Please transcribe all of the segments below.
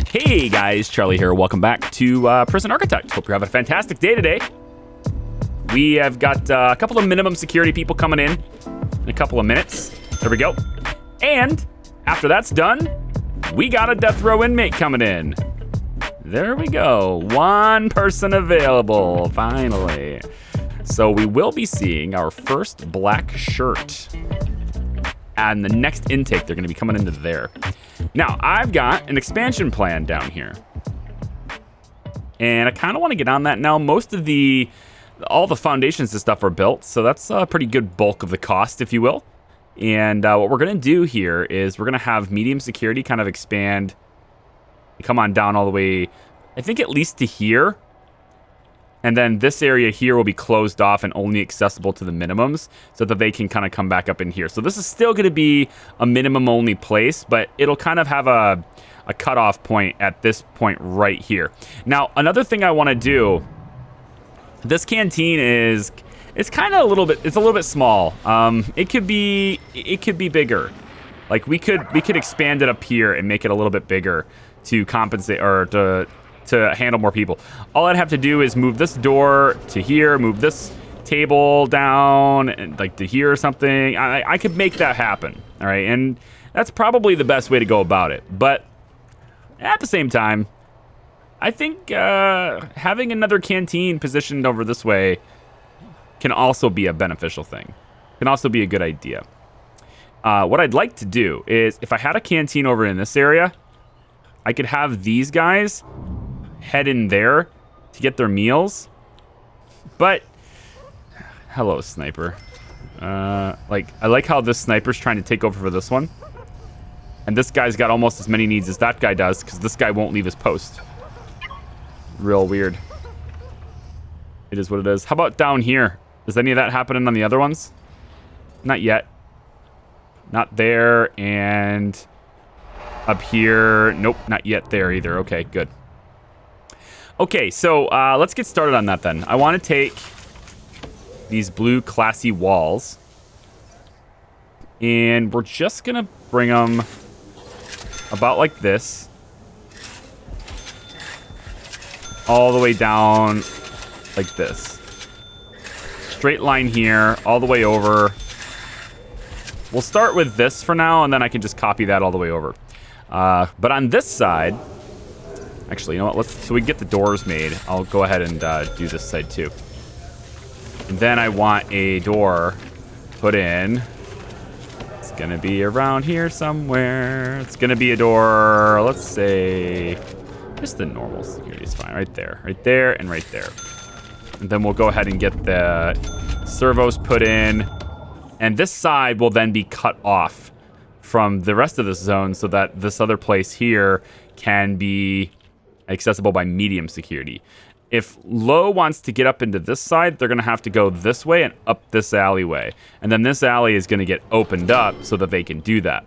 Hey guys, Charlie here. Welcome back to Prison Architect. Hope you're having a fantastic day today. We have got a couple of minimum security people coming in a couple of minutes. There we go. And after that's done, we got a death row inmate coming in. There we go. One person available, finally. So we will be seeing our first black shirt. And the next intake, they're going to be coming into there. Now, I've got an expansion plan down here. And I kind of want to get on that now. Most of all the foundations and stuff are built. So that's a pretty good bulk of the cost, if you will. And what we're going to do here is we're going to have medium security kind of expand. Come on down all the way, I think at least to here. And then this area here will be closed off and only accessible to the minimums so that they can kind of come back up in here. So this is still going to be a minimum only place, but it'll kind of have a cutoff point at this point right here. Now, another thing I want to do, this canteen it's kind of a little bit small. It could be bigger. Like we could expand it up here and make it a little bit bigger to compensate or to handle more people. All I'd have to do is move this door to here, move this table down and like to here or something. I could make that happen, all right? And that's probably the best way to go about it. But at the same time, I think having another canteen positioned over this way can also be a beneficial thing. Can also be a good idea. What I'd like to do is if I had a canteen over in this area, I could have these guys head in there to get their meals. But hello, sniper. I like how this sniper's trying to take over for this one. And this guy's got almost as many needs as that guy does because this guy won't leave his post. Real weird. It is what it is. How about down here? Is any of that happening on the other ones? Not yet. Not there. And up here. Nope, not yet there either. Okay, good. Okay, so let's get started on that then. I want to take these blue classy walls. And we're just going to bring them about like this. All the way down like this. Straight line here, all the way over. We'll start with this for now, and then I can just copy that all the way over. But on this side... Actually, you know what? So we get the doors made. I'll go ahead and do this side too. And then I want a door put in. It's going to be around here somewhere. It's going to be a door, let's say, just the normal security is fine. Right there, and right there. And then we'll go ahead and get the servos put in. And this side will then be cut off from the rest of this zone so that this other place here can be accessible by medium security. If low wants to get up into this side, they're going to have to go this way and up this alleyway. And then this alley is going to get opened up so that they can do that.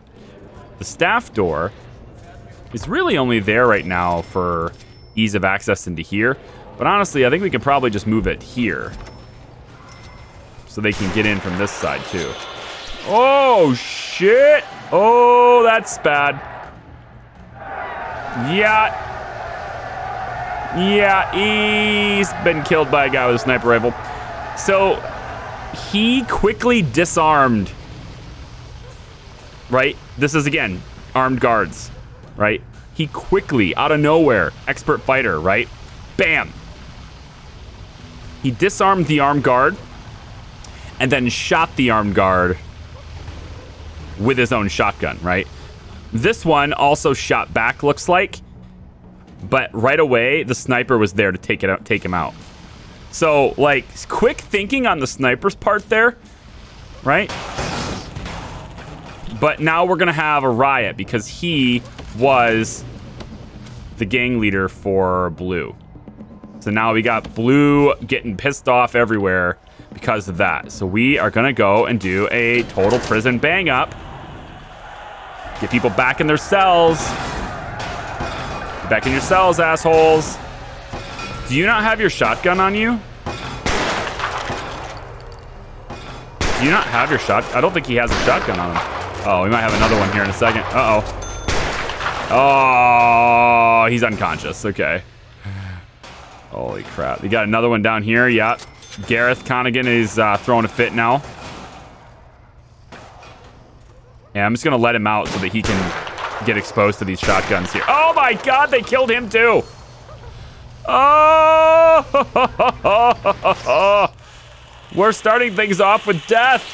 The staff door is really only there right now for ease of access into here. But honestly, I think we could probably just move it here so they can get in from this side too. Oh, shit. Oh, that's bad. Yeah, he's been killed by a guy with a sniper rifle. So he quickly disarmed, right? This is, again, armed guards, right? He quickly, out of nowhere, expert fighter, right? Bam. He disarmed the armed guard and then shot the armed guard with his own shotgun, right? This one also shot back, looks like. But right away, the sniper was there to take him out. So, like, quick thinking on the sniper's part there, right? But now we're going to have a riot because he was the gang leader for Blue. So now we got Blue getting pissed off everywhere because of that. So we are going to go and do a total prison bang up. Get people back in their cells. Back in your cells, assholes. Do you not have your shotgun on you? Do you not have your shot? I don't think he has a shotgun on him. Oh, we might have another one here in a second. Uh-oh. Oh, he's unconscious. Okay. Holy crap. You got another one down here. Yeah. Gareth Connigan is throwing a fit now. Yeah, I'm just going to let him out so that he can get exposed to these shotguns here. Oh my god, they killed him too. Oh, we're starting things off with death.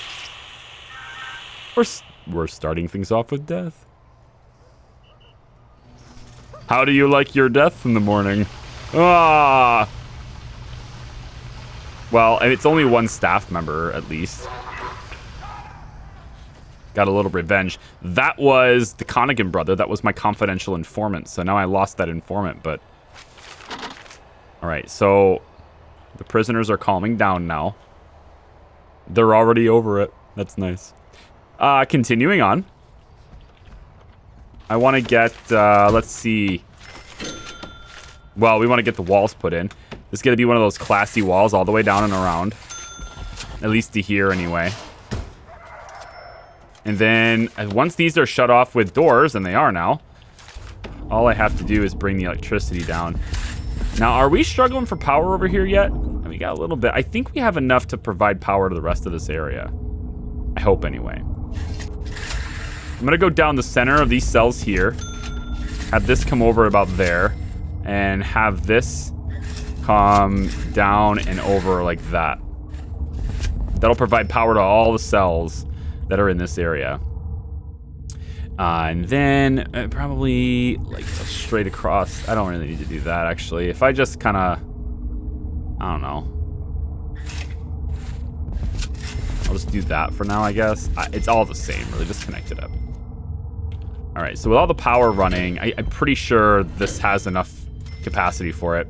We're starting things off with death. How do you like your death in the morning? Ah. Well, it's only one staff member, at least. Got a little revenge. That was the Connigan brother. That was my confidential informant. So now I lost that informant, but... All right, so the prisoners are calming down now. They're already over it. That's nice. Continuing on. I want to get, let's see. Well, we want to get the walls put in. This is going to be one of those classy walls all the way down and around. At least to here, anyway. And then, once these are shut off with doors, and they are now, all I have to do is bring the electricity down. Now, are we struggling for power over here yet? We got a little bit. I think we have enough to provide power to the rest of this area. I hope, anyway. I'm going to go down the center of these cells here. Have this come over about there. And have this come down and over like that. That'll provide power to all the cells that are in this area. And then probably like straight across. I don't really need to do that, actually. If I just kind of, I don't know. I'll just do that for now, I guess. It's all the same, really. Just connect it up. All right, so with all the power running, I'm pretty sure this has enough capacity for it.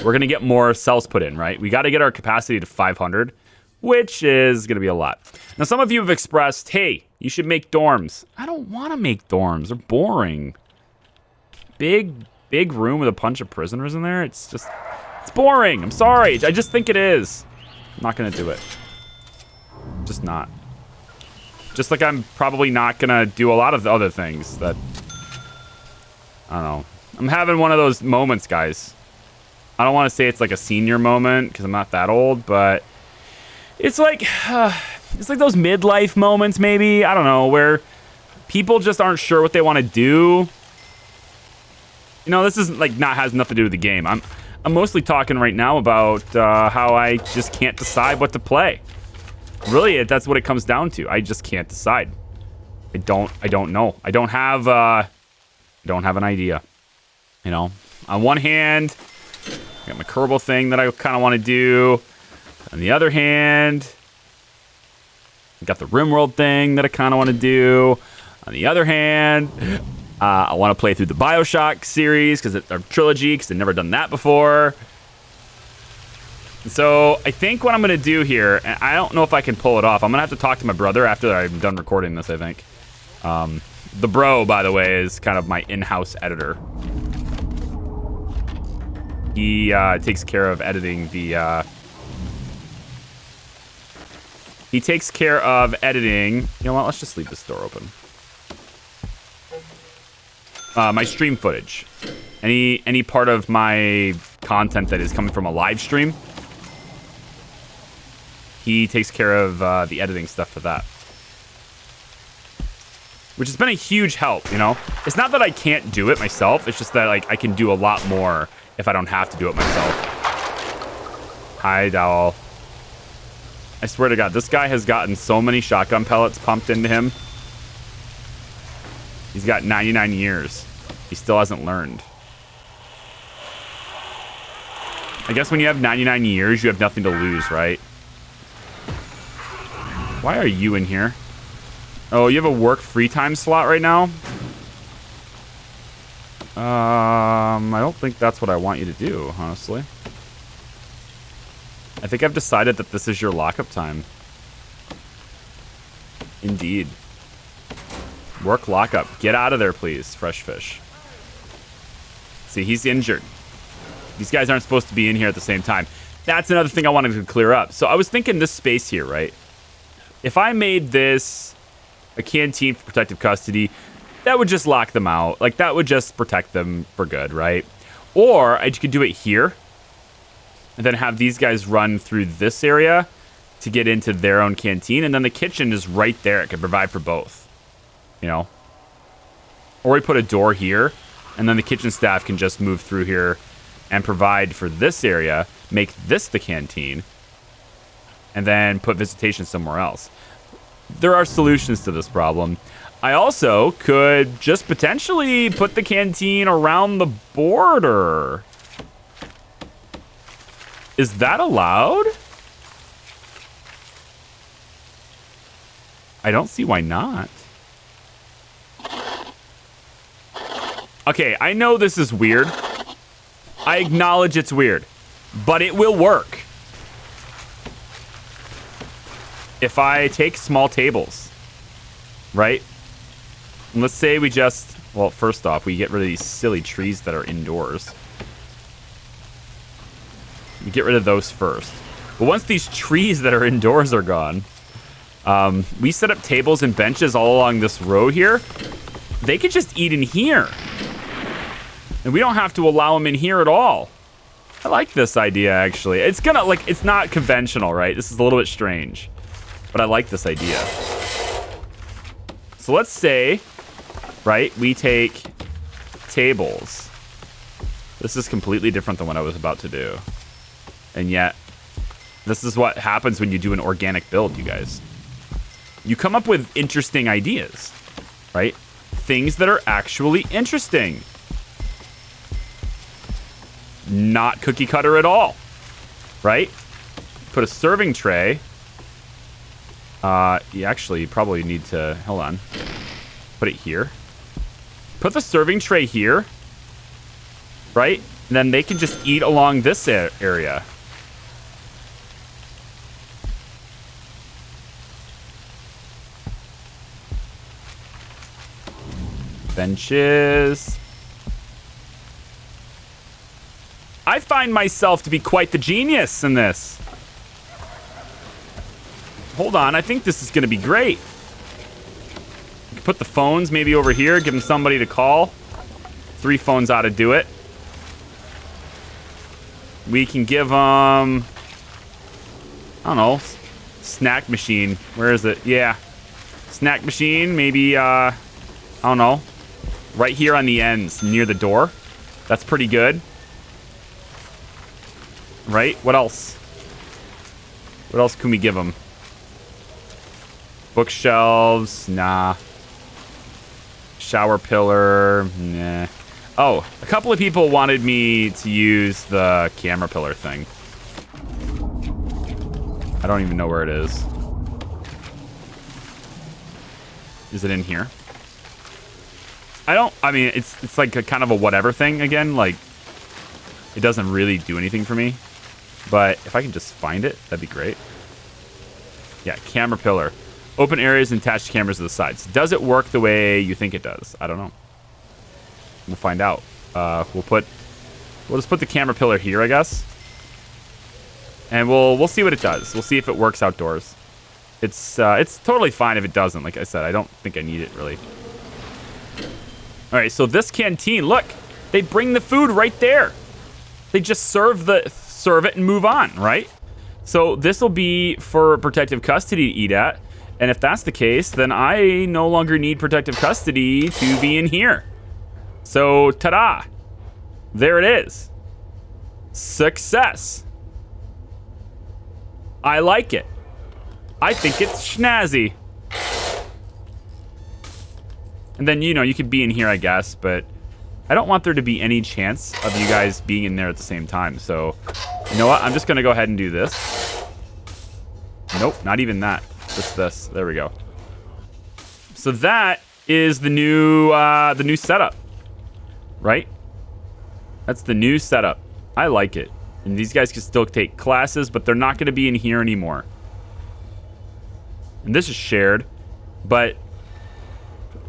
We're going to get more cells put in, right? We got to get our capacity to 500, which is going to be a lot. Now, some of you have expressed, hey, you should make dorms. I don't want to make dorms. They're boring. Big room with a bunch of prisoners in there. It's boring. I'm sorry. I just think it is. I'm not going to do it. Just not. Just like I'm probably not going to do a lot of the other things that, I don't know. I'm having one of those moments, guys. I don't want to say it's like a senior moment because I'm not that old, but it's like those midlife moments, maybe. I don't know, where people just aren't sure what they want to do. You know, this isn't like has nothing to do with the game. I'm mostly talking right now about how I just can't decide what to play. Really, that's what it comes down to. I just can't decide. I don't know. I don't have an idea. You know, on one hand, I got my Kerbal thing that I kind of want to do. On the other hand, I got the RimWorld thing that I kind of want to do. On the other hand, I want to play through the BioShock series or trilogy because I've never done that before. So I think what I'm going to do here, and I don't know if I can pull it off. I'm going to have to talk to my brother after I'm done recording this, I think. The bro, by the way, is kind of my in-house editor. He takes care of editing the... He takes care of editing... You know what? Let's just leave this door open. My stream footage. Any part of my content that is coming from a live stream, he takes care of the editing stuff for that. Which has been a huge help, you know? It's not that I can't do it myself. It's just that like I can do a lot more if I don't have to do it myself. Hi, Dowell. I swear to God, this guy has gotten so many shotgun pellets pumped into him. He's got 99 years. He still hasn't learned. I guess when you have 99 years, you have nothing to lose, right? Why are you in here? Oh, you have a work free time slot right now? I don't think that's what I want you to do, honestly. I think I've decided that this is your lockup time. Indeed. Work lockup. Get out of there, please, Fresh Fish. See, he's injured. These guys aren't supposed to be in here at the same time. That's another thing I wanted to clear up. So I was thinking this space here, right? If I made this a canteen for protective custody, that would just lock them out. Like, that would just protect them for good, right? Or I could do it here and then have these guys run through this area to get into their own canteen. And then the kitchen is right there. It could provide for both, you know? Or we put a door here, and then the kitchen staff can just move through here and provide for this area, make this the canteen, and then put visitation somewhere else. There are solutions to this problem. I also could just potentially put the canteen around the border. Is that allowed? I don't see why not. Okay, I know this is weird. I acknowledge it's weird, but it will work. If I take small tables, right? And let's say we just, well, first off, we get rid of these silly trees that are indoors. We get rid of those first. But once these trees that are indoors are gone, we set up tables and benches all along this row here. They could just eat in here. And we don't have to allow them in here at all. I like this idea, actually. It's gonna, like, it's not conventional, right? This is a little bit strange. But I like this idea. So let's say, right, we take tables. This is completely different than what I was about to do. And yet, this is what happens when you do an organic build, you guys. You come up with interesting ideas, right? Things that are actually interesting. Not cookie cutter at all, right? Put a serving tray. You actually probably need to, hold on. Put it here. Put the serving tray here, right? And then they can just eat along this area. Benches. I find myself to be quite the genius in this. Hold on, I think this is going to be great. We can put the phones maybe over here, give them somebody to call. 3 phones ought to do it. We can give them, I don't know, snack machine. Where is it? Yeah. Snack machine, maybe, I don't know. Right here on the ends, near the door. That's pretty good. Right? What else? What else can we give them? Bookshelves? Nah. Shower pillar? Nah. Oh, a couple of people wanted me to use the camera pillar thing. I don't even know where it is. Is it in here? I mean, it's like a kind of a whatever thing again. Like, it doesn't really do anything for me. But if I can just find it, that'd be great. Yeah, camera pillar. Open areas and attach cameras to the sides. Does it work the way you think it does? I don't know. We'll find out. We'll just put the camera pillar here, I guess. And we'll see what it does. We'll see if it works outdoors. It's totally fine if it doesn't. Like I said, I don't think I need it really. All right, so this canteen, look, they bring the food right there. They just serve it and move on, right? So this will be for protective custody to eat at. And if that's the case, then I no longer need protective custody to be in here. So, ta-da. There it is. Success. I like it. I think it's schnazzy. And then, you know, you could be in here, I guess, but I don't want there to be any chance of you guys being in there at the same time. So, you know what? I'm just going to go ahead and do this. Nope, not even that. Just this. There we go. So that is the new setup, right? That's the new setup. I like it. And these guys can still take classes, but they're not going to be in here anymore. And this is shared, but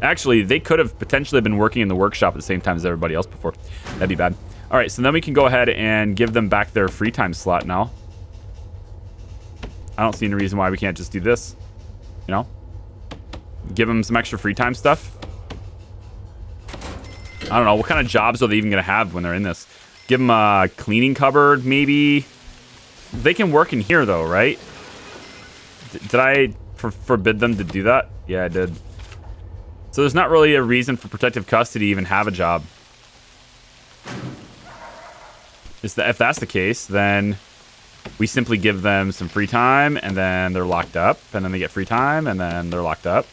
actually, they could have potentially been working in the workshop at the same time as everybody else before. That'd be bad. All right, so then we can go ahead and give them back their free time slot now. I don't see any reason why we can't just do this. You know? Give them some extra free time stuff. I don't know. What kind of jobs are they even going to have when they're in this? Give them a cleaning cupboard, maybe. They can work in here, though, right? Did I forbid them to do that? Yeah, I did. So there's not really a reason for protective custody to even have a job. If that's the case, then we simply give them some free time, and then they're locked up, and then they get free time, and then they're locked up.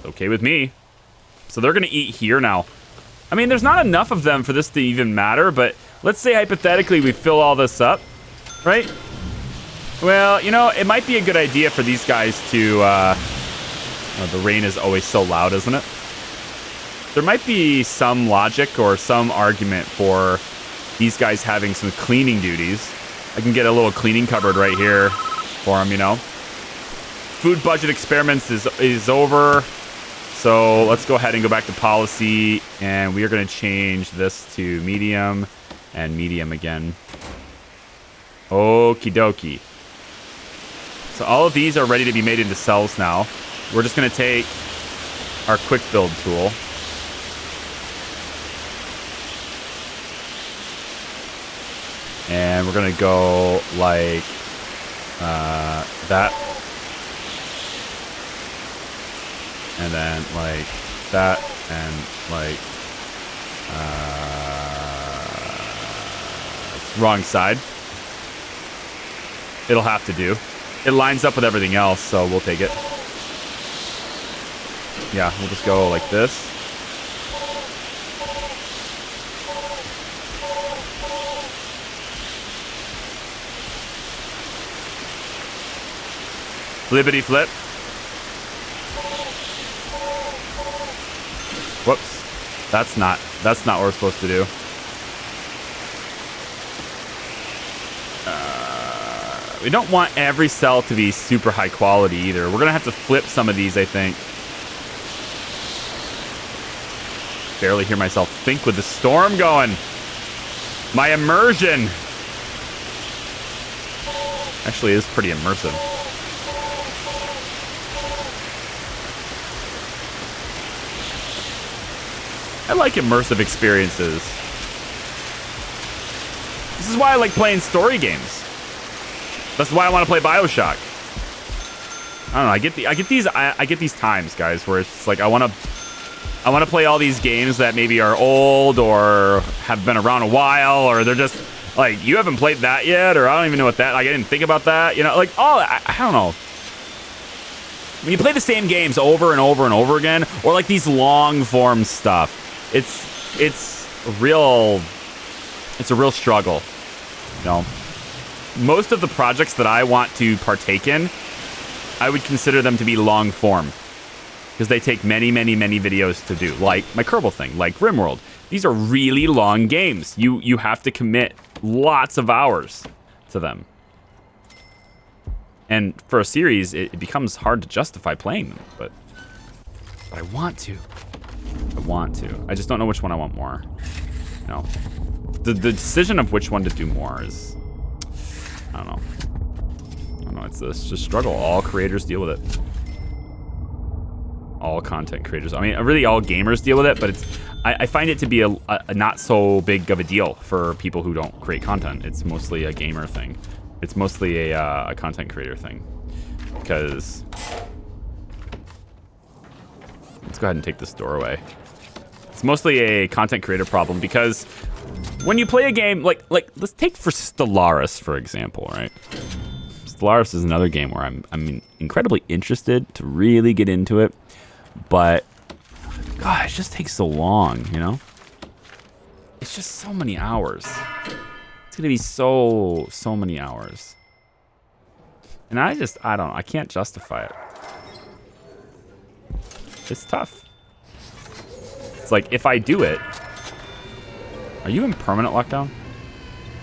Okay with me. So they're going to eat here now. I mean, there's not enough of them for this to even matter, but let's say hypothetically we fill all this up, right? Well, you know, it might be a good idea for these guys to... oh, the rain is always so loud, isn't it? There might be some logic or some argument for these guys having some cleaning duties. I can get a little cleaning cupboard right here for them, you know. Food budget experiments is over. So let's go ahead and go back to policy, and we are going to change this to medium and medium again. Okie dokie. So all of these are ready to be made into cells now. We're just going to take our quick build tool. And we're going to go like that. And then like that. And like... wrong side. It'll have to do. It lines up with everything else, so we'll take it. Yeah, we'll just go like this. Flippity flip. Whoops. That's not what we're supposed to do. We don't want every cell to be super high quality either. We're gonna have to flip some of these, I think. Barely hear myself think with the storm going. My immersion actually is pretty immersive. I like immersive experiences. This is why I like playing story games. That's why I want to play BioShock. I don't know. I get these times, guys, where it's like I want to play all these games that maybe are old or have been around a while, or they're just like, you haven't played that yet, or I don't even know what that. Like, I didn't think about that. You know, like, oh, I don't know. When you play the same games over and over and over again, or like these long form stuff, it's a real struggle. You know. Most of the projects that I want to partake in, I would consider them to be long form, because they take many, many, many videos to do. Like my Kerbal thing, like RimWorld. These are really long games. You have to commit lots of hours to them. And for a series, it becomes hard to justify playing them. But I want to. I just don't know which one I want more. You know, the decision of which one to do more is... I don't know. It's just a struggle. All creators deal with it. All content creators. I mean, really all gamers deal with it, but I find it to be a not so big of a deal for people who don't create content. It's mostly a gamer thing. It's mostly a content creator thing. Because... Let's go ahead and take this door away. It's mostly a content creator problem because... When you play a game, like let's take for Stellaris, for example, right? Stellaris is another game where I'm incredibly interested to really get into it, but God, it just takes so long, you know? It's just so many hours. It's gonna be so many hours. And I don't know, I can't justify it. It's tough. It's like, if I do it... Are you in permanent lockdown?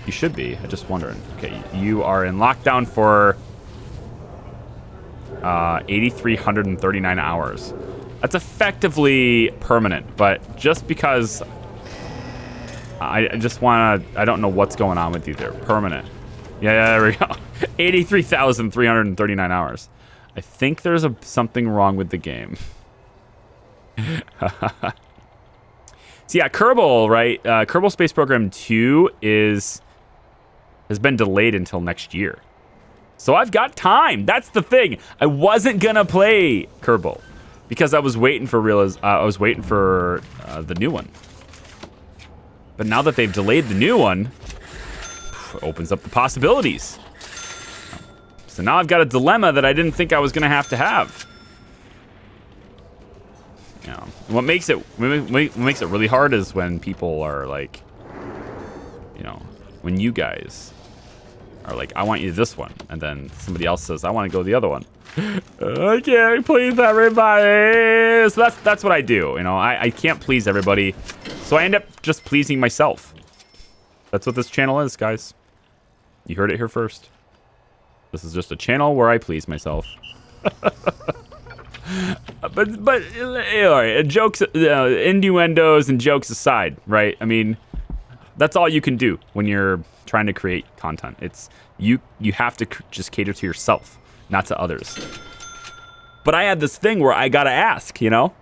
You should be. I'm just wondering. Okay, you are in lockdown for 8,339 hours. That's effectively permanent, but just because I just want to... I don't know what's going on with you there. Permanent. Yeah, there we go. 83,339 hours. I think there's something wrong with the game. So yeah, Kerbal, right? Kerbal Space Program 2 has been delayed until next year. So I've got time. That's the thing. I wasn't gonna play Kerbal because I was waiting for the new one. But now that they've delayed the new one, it opens up the possibilities. So now I've got a dilemma that I didn't think I was gonna have to have. You know, what makes it really hard is when people are like, you know, when you guys are like, I want you this one, and then somebody else says, I want to go the other one. I can't please everybody. So that's what I do. You know, I can't please everybody, so I end up just pleasing myself. That's what this channel is, guys. You heard it here first. This is just a channel where I please myself. but jokes, innuendos and jokes aside, right? I mean, that's all you can do when you're trying to create content. It's you have to just cater to yourself, not to others. But I had this thing where I gotta ask, you know?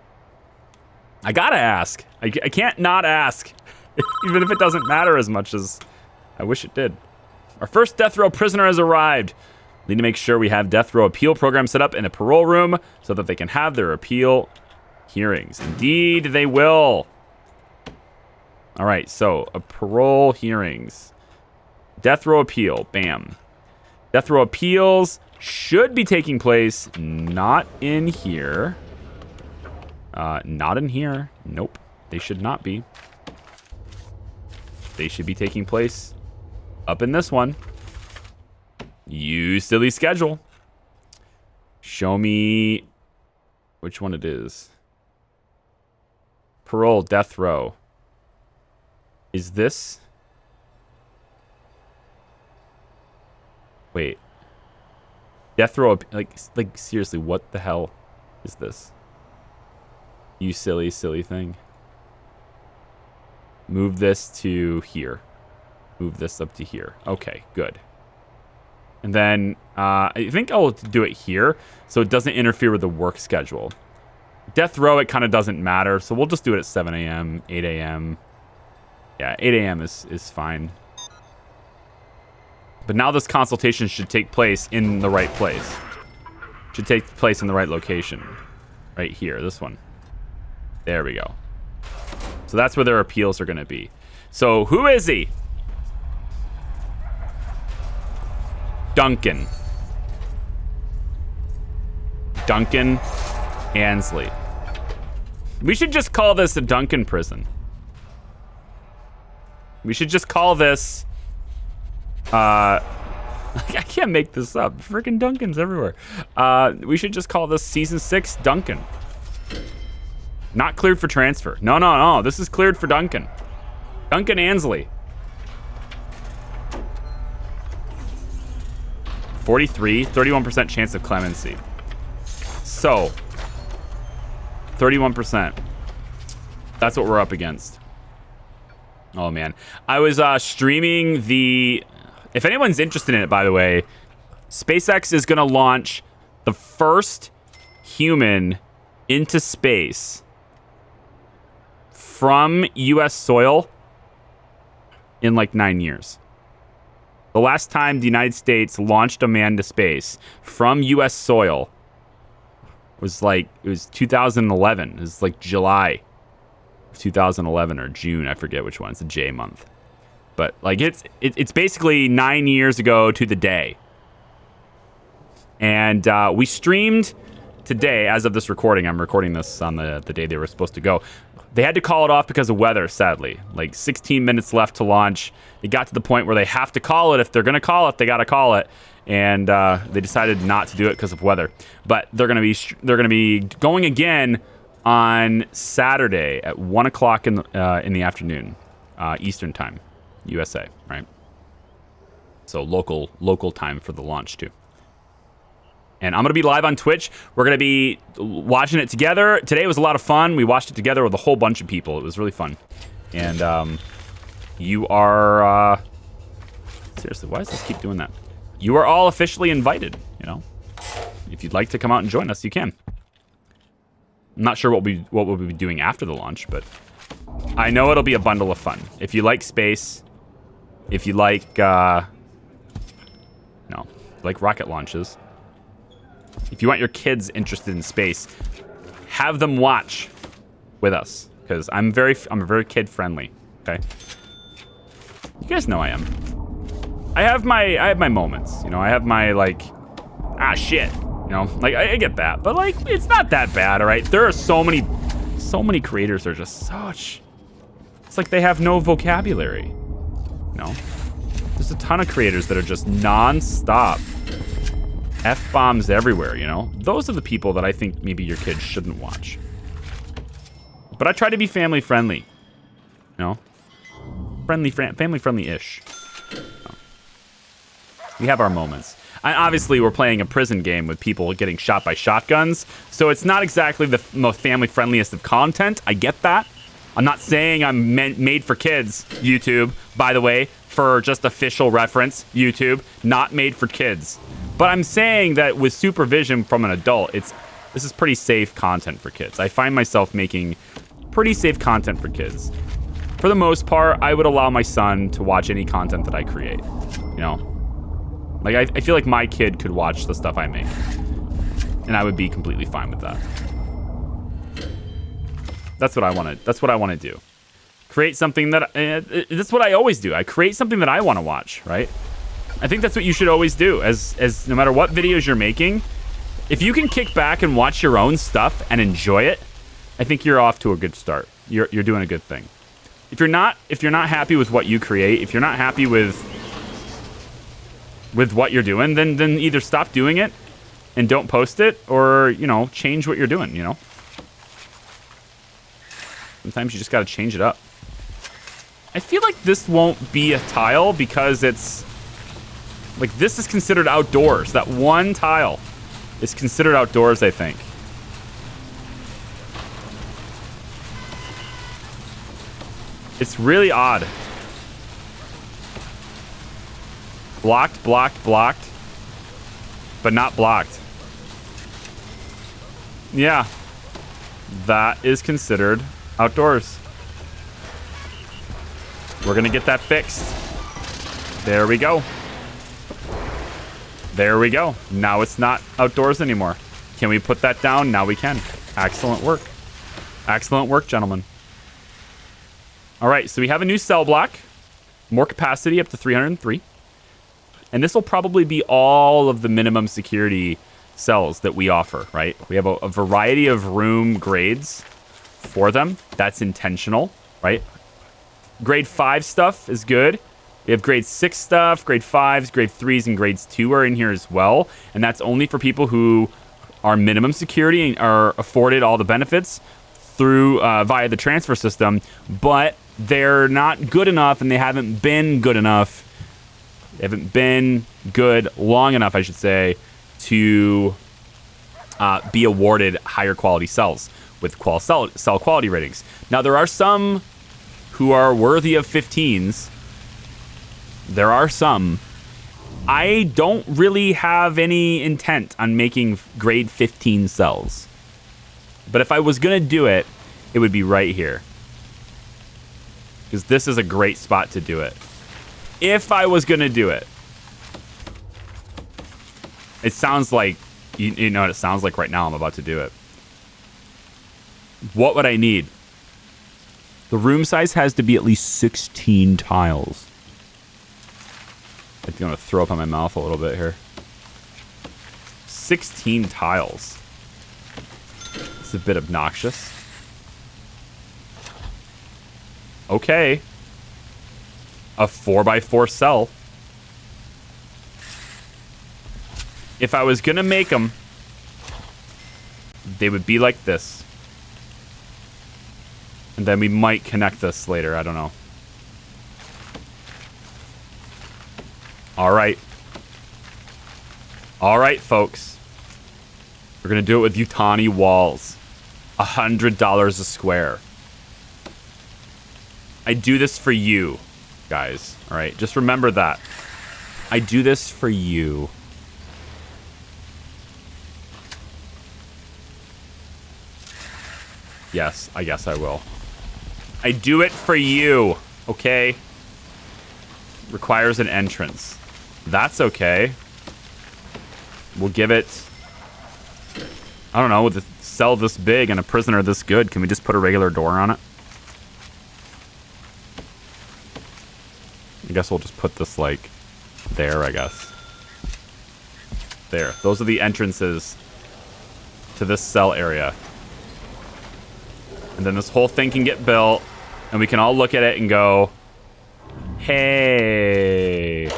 I gotta ask. I can't not ask, even if it doesn't matter as much as I wish it did. Our first death row prisoner has arrived. We need to make sure we have death row appeal program set up in a parole room so that they can have their appeal hearings. Indeed, they will. All right, so parole hearings. Death row appeal, bam. Death row appeals should be taking place not in here. Not in here. Nope, they should not be. They should be taking place up in this one. You silly schedule. Show me which one it is. Parole, death row. Is this? Wait. Death row, like seriously, what the hell is this? You silly thing. Move this to here. Move this up to here. Okay, good. And then I think I'll do it here so it doesn't interfere with the work schedule. Death row, it kind of doesn't matter, so we'll just do it at 7 a.m., 8 a.m. Yeah, 8 a.m. is fine. But now this consultation should take place in the right place. Should take place in the right location. Right here, this one. There we go. So that's where their appeals are going to be. So who is he? Duncan Ansley. We should just call this a Duncan prison. We should just call this I can't make this up. Freaking Duncans everywhere. We should just call this season 6 Duncan. Not cleared for transfer. No. This is cleared for Duncan. Duncan Ansley. 31% chance of clemency. So, 31%. That's what we're up against. Oh, man. I was streaming the... If anyone's interested in it, by the way, SpaceX is going to launch the first human into space from U.S. soil in like 9 years. The last time the United States launched a man to space from U.S. soil was it was 2011. It was like July of 2011 or June. I forget which one. It's a J month. But like it's basically 9 years ago to the day. And we streamed today, as of this recording. I'm recording this on the day they were supposed to go. They had to call it off because of weather, sadly. Like 16 minutes left to launch. It got to the point where they have to call it. If they're going to call it, they got to call it. And they decided not to do it because of weather. But they're going to be going again on Saturday at 1 o'clock in the afternoon, Eastern time, USA, right? So local time for the launch too. And I'm going to be live on Twitch. We're going to be watching it together. Today was a lot of fun. We watched it together with a whole bunch of people. It was really fun. And you are... seriously, why does this keep doing that? You are all officially invited, you know? If you'd like to come out and join us, you can. I'm not sure what we'll be doing after the launch, but I know it'll be a bundle of fun. If you like space, if you like rocket launches, if you want your kids interested in space, have them watch with us, because I'm very kid friendly. Okay, you guys know I am. I have my moments, you know. I have my like, shit, you know. Like I get that, but like it's not that bad, all right. There are so many creators that are just such. It's like they have no vocabulary, you know. There's a ton of creators that are just non-stop F-bombs everywhere, you know. Those are the people that I think maybe your kids shouldn't watch. But I try to be family friendly, you know. Family friendly-ish. We have our moments. And obviously, we're playing a prison game with people getting shot by shotguns, so it's not exactly the most family-friendliest of content. I get that. I'm not saying I'm made for kids, YouTube, by the way, for just official reference, YouTube, not made for kids. But I'm saying that with supervision from an adult, this is pretty safe content for kids. I find myself making pretty safe content for kids. For the most part, I would allow my son to watch any content that I create, you know? Like, I feel like my kid could watch the stuff I make, and I would be completely fine with that. That's what I want to do. Create something that that's what I always do. I create something that I want to watch, right? I think that's what you should always do. As no matter what videos you're making, if you can kick back and watch your own stuff and enjoy it, I think you're off to a good start. You're doing a good thing. If you're not happy with what you create, if you're not happy with what you're doing, then either stop doing it and don't post it, or, you know, change what you're doing, you know? Sometimes you just gotta change it up. I feel like this won't be a tile because it's... Like, this is considered outdoors. That one tile is considered outdoors, I think. It's really odd. Blocked, blocked, blocked. But not blocked. Yeah. That is considered outdoors. We're gonna get that fixed. There we go. There we go. Now it's not outdoors anymore. Can we put that down? Now we can. Excellent work. Excellent work, gentlemen. All right, so we have a new cell block. More capacity, up to 303. And this will probably be all of the minimum security cells that we offer, right? We have a variety of room grades for them. That's intentional, right? Grade 5 stuff is good. We have grade 6 stuff, grade 5s, grade 3s, and grades 2 are in here as well. And that's only for people who are minimum security and are afforded all the benefits through via the transfer system, but they're not good enough, and they haven't been good enough. They haven't been good long enough, I should say, to be awarded higher quality cells with cell quality ratings. Now, there are some who are worthy of 15s. There are some. I don't really have any intent on making grade 15 cells. But if I was going to do it, it would be right here. Because this is a great spot to do it. If I was going to do it. It sounds like, you know what it sounds like right now. I'm about to do it. What would I need? The room size has to be at least 16 tiles. I'm going to throw up on my mouth a little bit here. 16 tiles. It's a bit obnoxious. Okay. A 4x4 cell. If I was going to make them, they would be like this. And then we might connect this later. I don't know. All right. All right, folks. We're going to do it with Yutani walls. $100 a square. I do this for you, guys. All right. Just remember that. I do this for you. Yes, I guess I will. I do it for you, okay? Requires an entrance. That's okay. We'll give it... I don't know, with a cell this big and a prisoner this good, can we just put a regular door on it? I guess we'll just put this, like, there, I guess. There. Those are the entrances to this cell area. And then this whole thing can get built, and we can all look at it and go, hey,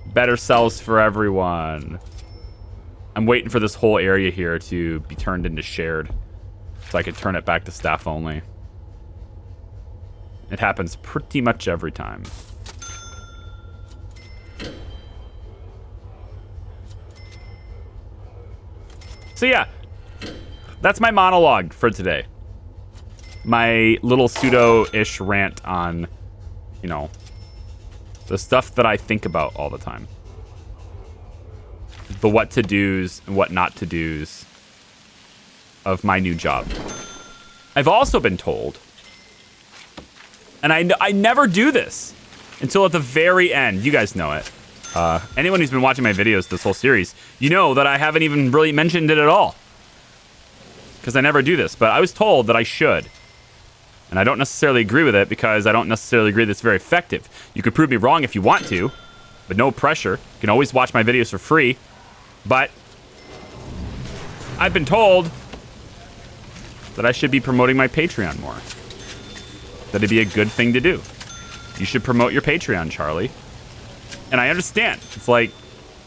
better cells for everyone. I'm waiting for this whole area here to be turned into shared so I can turn it back to staff only. It happens pretty much every time. So yeah, that's my monologue for today. My little pseudo-ish rant on, you know, the stuff that I think about all the time. The what to do's and what not to do's of my new job. I've also been told, and I never do this until at the very end. You guys know it. Anyone who's been watching my videos this whole series, you know that I haven't even really mentioned it at all. Because I never do this, but I was told that I should. And I don't necessarily agree with it because I don't necessarily agree that it's very effective. You could prove me wrong if you want to, but no pressure. You can always watch my videos for free. But I've been told that I should be promoting my Patreon more. That'd be a good thing to do. You should promote your Patreon, Charlie. And I understand. It's like,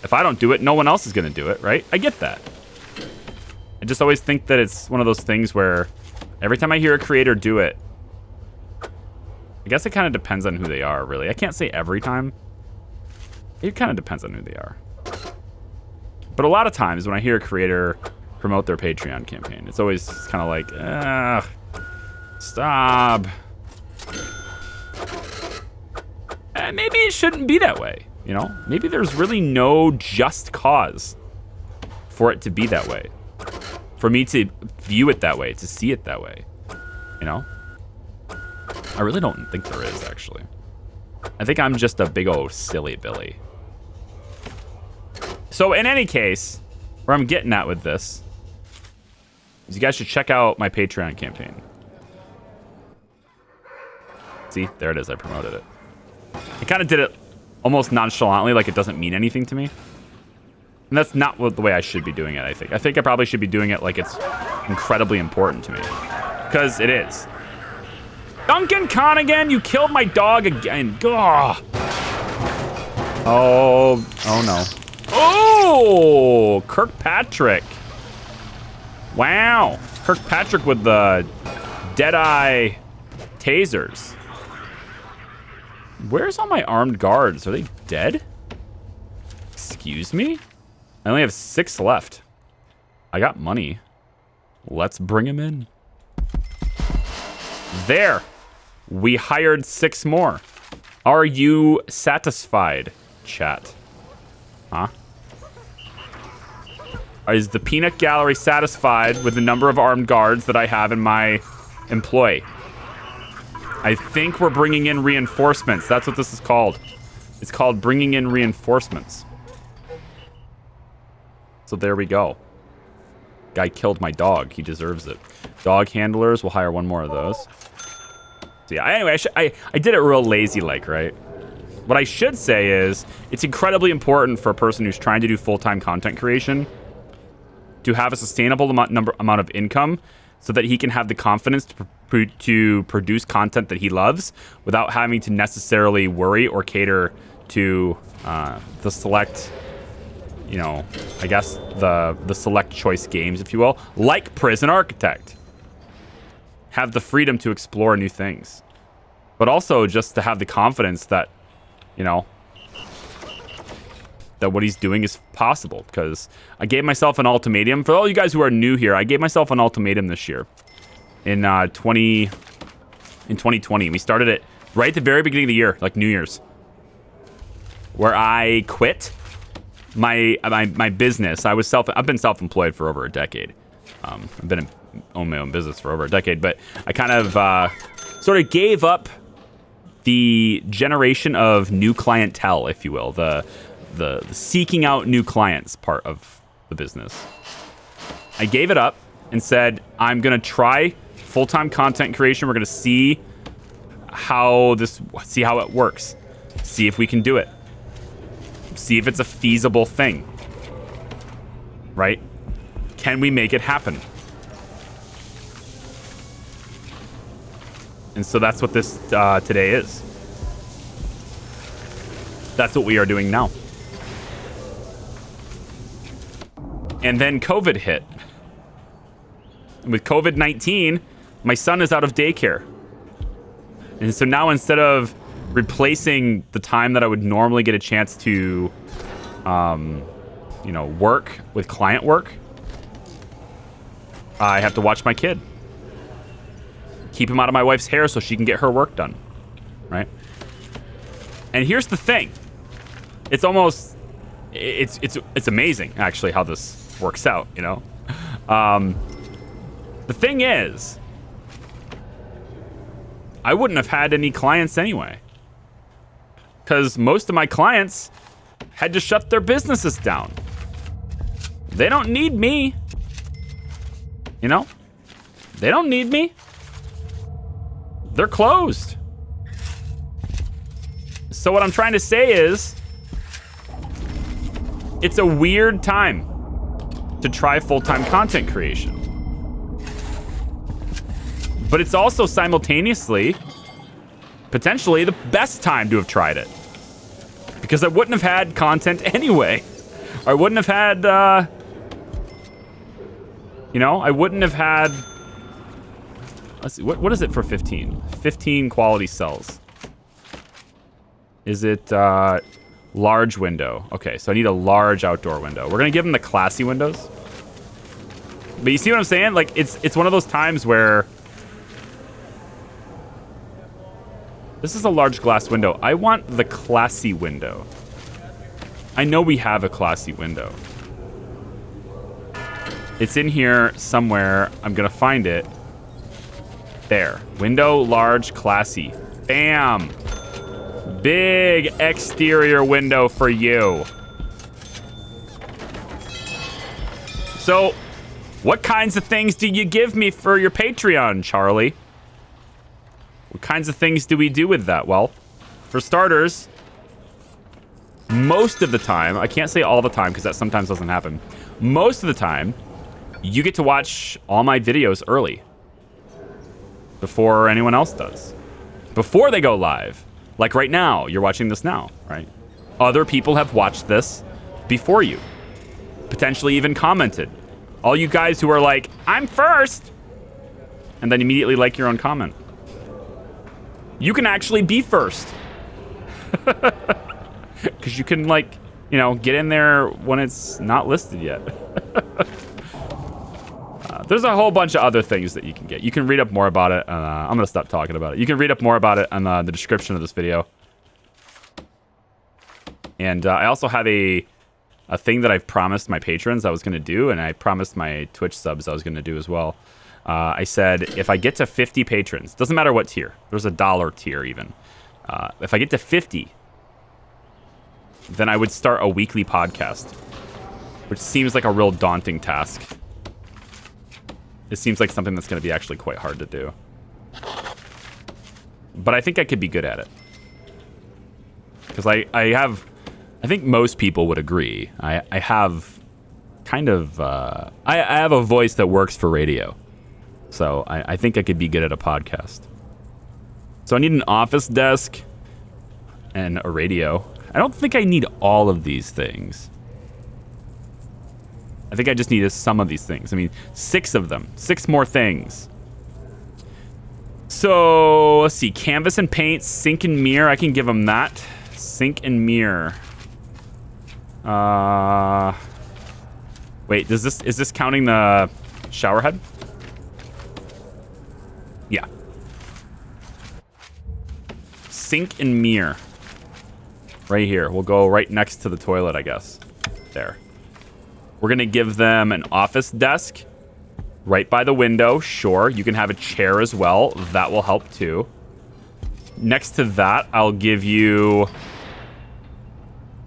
if I don't do it, no one else is going to do it, right? I get that. I just always think that it's one of those things where every time I hear a creator do it, I guess it kind of depends on who they are, really. I can't say every time. It kind of depends on who they are. But a lot of times when I hear a creator promote their Patreon campaign, it's always kind of like, stop. Maybe it shouldn't be that way, you know? Maybe there's really no just cause for it to be that way. For me to view it that way, to see it that way, you know? I really don't think there is, actually. I think I'm just a big old silly Billy. So in any case, where I'm getting at with this is you guys should check out my Patreon campaign. See, there it is. I promoted it. I kind of did it almost nonchalantly, like it doesn't mean anything to me. And that's not the way I should be doing it, I think. I think I probably should be doing it like it's incredibly important to me. Because it is. Duncan Connigan, you killed my dog again. Gah. Oh no. Oh, Kirkpatrick. Wow. Kirkpatrick with the Deadeye tasers. Where's all my armed guards? Are they dead? Excuse me? I only have 6 left. I got money. Let's bring him in. There. We hired 6 more. Are you satisfied, chat? Huh? Is the peanut gallery satisfied with the number of armed guards that I have in my employ? I think we're bringing in reinforcements. That's what this is called. It's called bringing in reinforcements. So there we go. Guy killed my dog. He deserves it. Dog handlers. We'll hire 1 more of those. So yeah, anyway, I did it real lazy-like, right? What I should say is it's incredibly important for a person who's trying to do full-time content creation to have a sustainable amount of income so that he can have the confidence to produce content that he loves without having to necessarily worry or cater to the select, you know, I guess the select choice games, if you will, like Prison Architect. Have the freedom to explore new things, but also just to have the confidence that, you know, that what he's doing is possible. Because I gave myself an ultimatum. For all you guys who are new here, I gave myself an ultimatum this year in 2020. We started it right at the very beginning of the year, like New Year's, where I quit my business. I've been self-employed for over a decade. I've been owned my own business for over a decade, but I kind of sort of gave up the generation of new clientele, if you will, the seeking out new clients part of the business. I gave it up and said, I'm going to try full-time content creation. We're going to see how it works. See if we can do it. See if it's a feasible thing. Right? Can we make it happen? And so that's what this today is. That's what we are doing now. And then COVID hit. And with COVID-19, my son is out of daycare. And so now instead of replacing the time that I would normally get a chance to, work with client work, I have to watch my kid. Keep him out of my wife's hair so she can get her work done, right? And here's the thing. It's amazing, actually, how this works out, you know? The thing is, I wouldn't have had any clients anyway. Because most of my clients had to shut their businesses down. They don't need me. You know? They don't need me. They're closed. So what I'm trying to say is, it's a weird time to try full-time content creation. But it's also simultaneously, potentially, the best time to have tried it. Because I wouldn't have had content anyway. I wouldn't have had, I wouldn't have had, let's see, what is it for 15? 15 quality cells. Is it large window? Okay, so I need a large outdoor window. We're gonna give them the classy windows. But you see what I'm saying? Like, it's one of those times where this is a large glass window. I want the classy window. I know we have a classy window. It's in here somewhere. I'm gonna find it. There. Window, large, classy. Bam! Big exterior window for you. So, what kinds of things do you give me for your Patreon, Charlie? What kinds of things do we do with that? Well, for starters, most of the time, I can't say all the time because that sometimes doesn't happen. Most of the time, you get to watch all my videos early. Before anyone else does. Before they go live. Like right now, you're watching this now, right? Other people have watched this before you. Potentially even commented. All you guys who are like, I'm first! And then immediately like your own comment. You can actually be first. Because you can, get in there when it's not listed yet. There's a whole bunch of other things that you can get. You can read up more about it. I'm going to stop talking about it. You can read up more about it on the description of this video. And I also have a thing that I've promised my patrons I was going to do, and I promised my Twitch subs I was going to do as well. I said, if I get to 50 patrons, doesn't matter what tier. There's a $1 tier even. If I get to 50, then I would start a weekly podcast, which seems like a real daunting task. It seems like something that's going to be actually quite hard to do. But I think I could be good at it. Because I think most people would agree. I have kind of, I have a voice that works for radio. So I think I could be good at a podcast. So I need an office desk and a radio. I don't think I need all of these things. I think I just need some of these things. I mean, 6 of them. 6 more things. So, let's see. Canvas and paint, sink and mirror. I can give them that. Sink and mirror. Wait, is this counting the shower head? Yeah. Sink and mirror. Right here. We'll go right next to the toilet, I guess. There. We're going to give them an office desk Right by the window, sure. You can have a chair as well. That will help too. Next to that, I'll give you...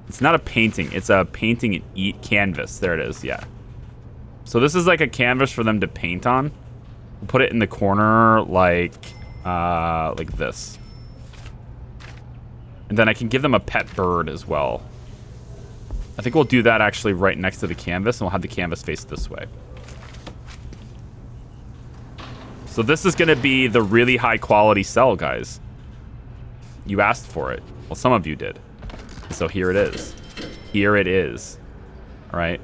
It's not a painting. It's a painting and eat canvas. There it is, yeah. So this is like a canvas for them to paint on. We'll put it in the corner like this. And then I can give them a pet bird as well. I think we'll do that actually right next to the canvas, and we'll have the canvas face this way. So this is going to be the really high quality cell, guys. You asked for it. Well, some of you did. So here it is. Here it is. All right.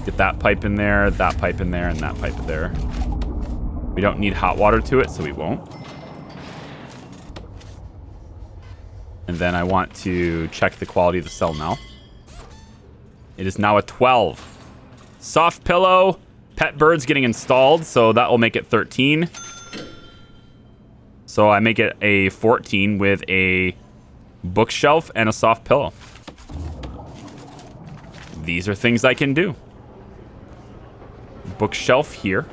Get that pipe in there, and that pipe in there. We don't need hot water to it, so we won't. And then I want to check the quality of the cell now. It is now a 12. Soft pillow. Pet bird's getting installed, so that will make it 13. So I make it a 14 with a bookshelf and a soft pillow. These are things I can do. Bookshelf here.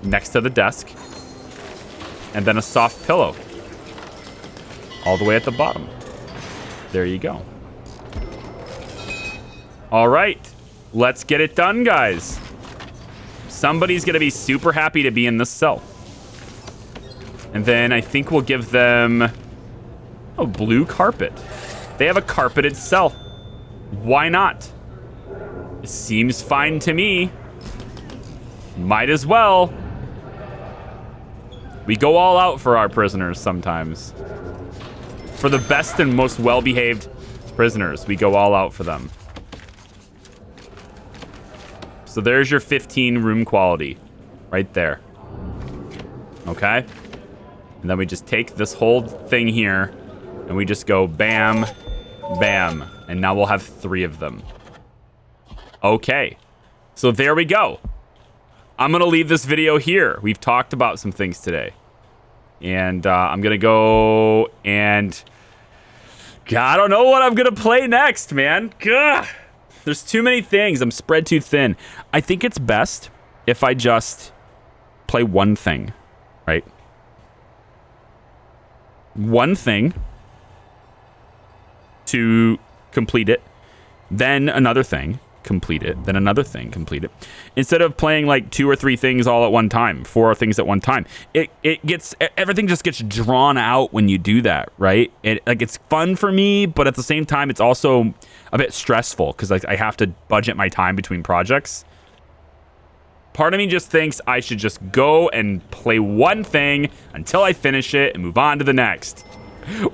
Next to the desk. And then a soft pillow. All the way at the bottom. There you go. All right. Let's get it done, guys. Somebody's going to be super happy to be in this cell. And then I think we'll give them a blue carpet. They have a carpeted cell. Why not? It seems fine to me. Might as well. We go all out for our prisoners sometimes. For the best and most well-behaved prisoners, we go all out for them. So there's your 15 room quality right there. Okay? And then we just take this whole thing here and we just go bam, bam. And now we'll have 3 of them. Okay. So there we go. I'm going to leave this video here. We've talked about some things today. And I'm going to go and... God, I don't know what I'm going to play next, man. Gah. There's too many things. I'm spread too thin. I think it's best if I just play one thing, right? One thing to complete it, then another thing, complete it, then another thing, complete it. Instead of playing like 2 or 3 things all at one time, 4 things at one time. Everything just gets drawn out when you do that, right? It's fun for me, but at the same time, it's also a bit stressful because I have to budget my time between projects. Part of me just thinks I should just go and play one thing until I finish it and move on to the next.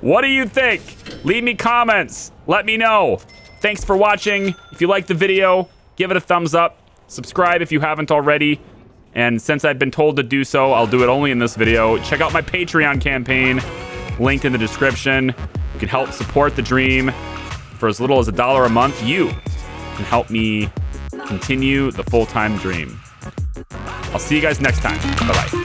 What do you think? Leave me comments. Let me know. Thanks for watching. If you liked the video, give it a thumbs up. Subscribe if you haven't already. And since I've been told to do so, I'll do it only in this video. Check out my Patreon campaign, linked in the description. You can help support the dream. For as little as $1 a month, you can help me continue the full-time dream. I'll see you guys next time. Bye-bye.